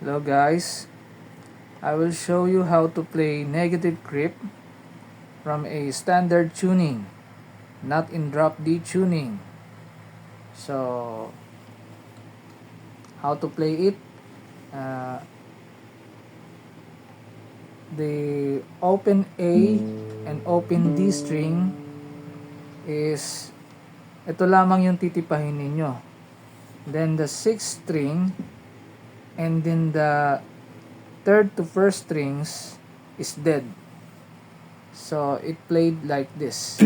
Hello guys, I will show you how to play negative creep from a standard tuning, not in drop D tuning. So, how to play it? The open A and open D string is ito lamang yung titipahin ninyo. Then the 6th string and then the 3rd to 1st strings is dead. So it played like this.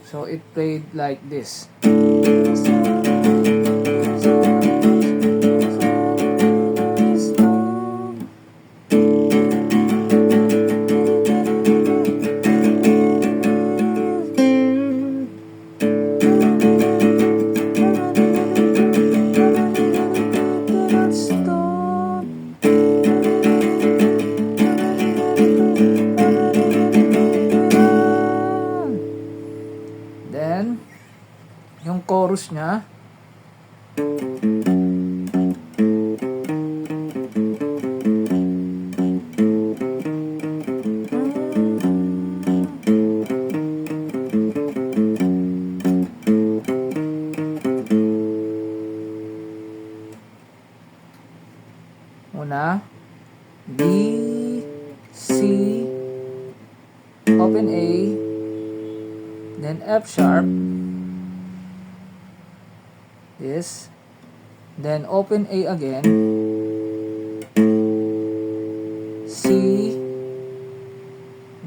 So it played like this. Then, yung chorus niya, una, D, C, open A, then F sharp, this, then open A again, C,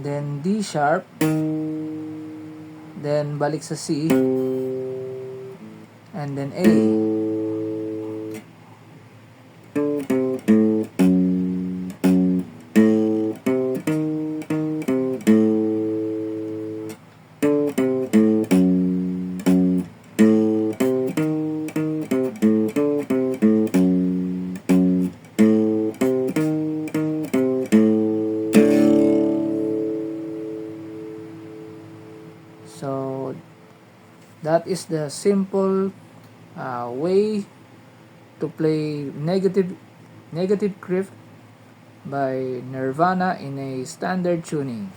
then D sharp, then balik sa C, and then A. So that is the simple way to play negative creep by Nirvana in a standard tuning.